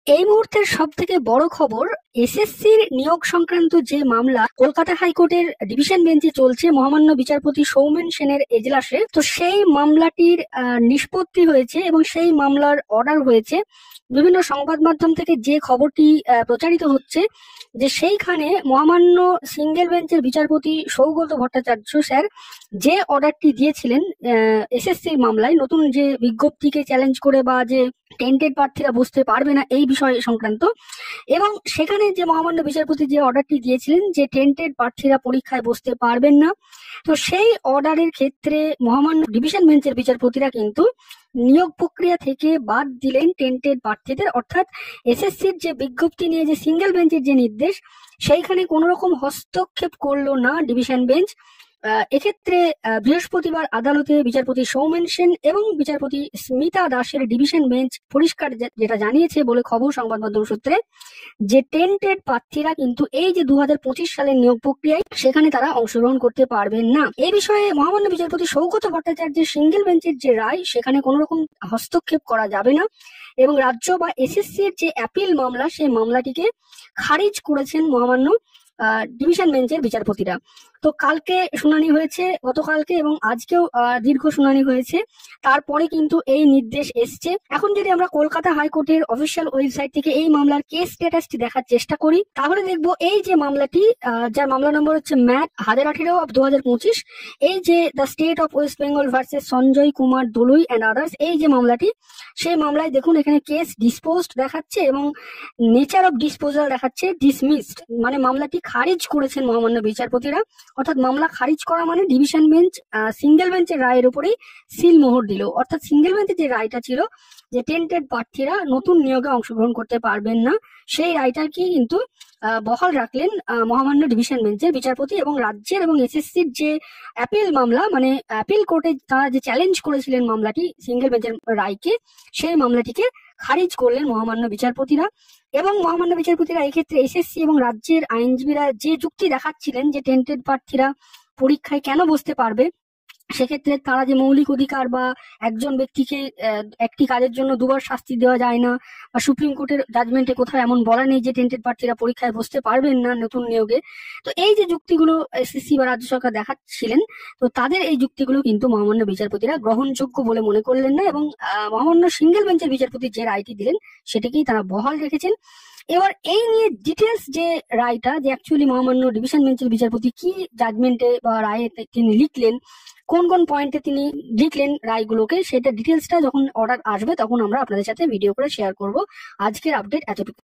এই মুহূর্তের সব থেকে বড় খবর, এসএসসির নিয়োগ সংক্রান্ত যে মামলা কলকাতা হাইকোর্টের ডিভিশন বেঞ্চে চলছে মহামান্য বিচারপতি সৌমেন সেনের এজলাসে, তো সেই মামলাটির নিষ্পত্তি হয়েছে এবং সেই মামলার অর্ডার হয়েছে। বিভিন্ন সংবাদ মাধ্যম থেকে যে খবরটি প্রচারিত হচ্ছে যে সেইখানে মহামান্য সিঙ্গেল বেঞ্চের বিচারপতি সৌগত ভট্টাচার্য স্যার যে অর্ডারটি দিয়েছিলেন এসএসসির মামলায়, নতুন যে বিজ্ঞপ্তিকে চ্যালেঞ্জ করে বা যে টেন্টেড প্রার্থীরা বসতে পারবে না এই বিষয় সংক্রান্ত, এবং সেখানে যে মহামান্য বিচারপতি যে অর্ডারটি দিয়েছিলেন যে টেন্টেড প্রার্থীরা পরীক্ষায় বসতে পারবেন না, তো সেই অর্ডারের ক্ষেত্রে মহামান্য ডিভিশন বেঞ্চের বিচারপতিরা কিন্তু নিয়োগ প্রক্রিয়া থেকে বাদ দিলেন টেন্টেড প্রার্থীদের। অর্থাৎ এসএসসির যে বিজ্ঞপ্তি নিয়ে যে সিঙ্গেল বেঞ্চের যে নির্দেশ, সেইখানে কোনো রকম হস্তক্ষেপ করলো না ডিভিশন বেঞ্চ। এক্ষেত্রে বৃহস্পতিবার আদালতে বিচারপতি সৌমেন সেন এবং বিচারপতি স্মিতা দাসের ডিভিশন বেঞ্চ পরিষ্কার যেটা জানিয়েছে বলে খবর সংবাদ মাধ্যম সূত্রে, যে টেন্টেড প্রার্থীরা কিন্তু এই যে 2025 সালের নিয়োগ প্রক্রিয়ায় সেখানে তারা অংশগ্রহণ করতে পারবেন না। এই বিষয়ে মহামান্য বিচারপতি সৌগত ভট্টাচার্যের সিঙ্গেল বেঞ্চের যে রায়, সেখানে কোনো রকম হস্তক্ষেপ করা যাবে না এবং রাজ্য বা এসএসসির যে অ্যাপিল মামলা, সেই মামলাটিকে খারিজ করেছেন মহামান্য ডিভিশন বেঞ্চের বিচারপতিরা। তো কালকে শুনানি হয়েছে, গতকালকে এবং আজকেও দীর্ঘ শুনানি হয়েছে, তারপরে কিন্তু এই নির্দেশ এসছে। এখন যদি আমরা কলকাতা হাইকোর্টের অফিসিয়াল ওয়েবসাইট থেকে এই মামলার কেস স্ট্যাটাসটি দেখার চেষ্টা করি, তাহলে দেখবো এই যে মামলাটি, যার মামলা নম্বর হচ্ছে ম্যাট 1018/2025, এই যে the state of West Bengal versus Sanjay Kumar Dalui and others, এই যে মামলাটি, সেই মামলায় দেখুন এখানে কেস ডিসপোজড দেখাচ্ছে এবং নেচার অফ ডিসপোজাল দেখাচ্ছে ডিসমিসড, মানে মামলাটি খারিজ করেছেন মহামান্য বিচারপতিরা। অর্থাৎ মামলা খারিজ করা মানে ডিভিশন বেঞ্চ সিঙ্গেল বেঞ্চের রায়ের উপরেই সিল মোহর দিল। অর্থাৎ সিঙ্গেল বেঞ্চের যে রায়টা ছিল যে টেন্টেড প্রার্থীরা নতুন নিয়োগে অংশগ্রহণ করতে পারবেন না, সেই রায়টাকে কিন্তু বহাল রাখলেন মহামান্য ডিভিশন বেঞ্চের বিচারপতি। এবং রাজ্যের এবং এসএসসির যে অ্যাপিল মামলা, মানে অ্যাপিল কোর্টে তারা যে চ্যালেঞ্জ করেছিলেন মামলাটি সিঙ্গেল বেঞ্চের রায়কে, সেই মামলাটিকে খারিজ করলেন মহামান্য বিচারপতিরা। এবং মহামান্য বিচারপতিরা এক্ষেত্রে এসএসসি এবং রাজ্যের আইনজীবীরা যে যুক্তি দেখাচ্ছিলেন যে টেন্টেড প্রার্থীরা পরীক্ষায় কেন বসতে পারবে, সেক্ষেত্রে তারা যে মৌলিক অধিকার বা একজন ব্যক্তিকে একটি কাজের জন্য দুবার শাস্তি দেওয়া যায় না, বা সুপ্রিম কোর্টের জাজমেন্টে কোথাও এমন বলা নেই যে টেন্টেড প্রার্থীরা পরীক্ষায় বসতে পারবেন না নতুন নিয়োগে, তো এই যে যুক্তিগুলো এসএসসি বা রাজ্য সরকার দেখাচ্ছিলেন, তো তাদের এই যুক্তিগুলো কিন্তু মহামান্য বিচারপতিরা গ্রহণযোগ্য বলে মনে করলেন না এবং মহামান্য সিঙ্গেল বেঞ্চের বিচারপতি যে রায়টি দিলেন সেটাকেই তারা বহাল রেখেছেন। এবার এই নিয়ে ডিটেলস যে রায়টা, যে অ্যাকচুয়ালি মহামান্য ডিভিশন বেঞ্চের বিচারপতি কি জাজমেন্টে বা রায়ে তিনি লিখলেন, কোন কোন পয়েন্টে তিনি লিখলেন রায়গুলোকে, সেটা ডিটেলসটা যখন অর্ডার আসবে তখন আমরা আপনাদের সাথে ভিডিও করে শেয়ার করব। আজকের আপডেট এতটুকু।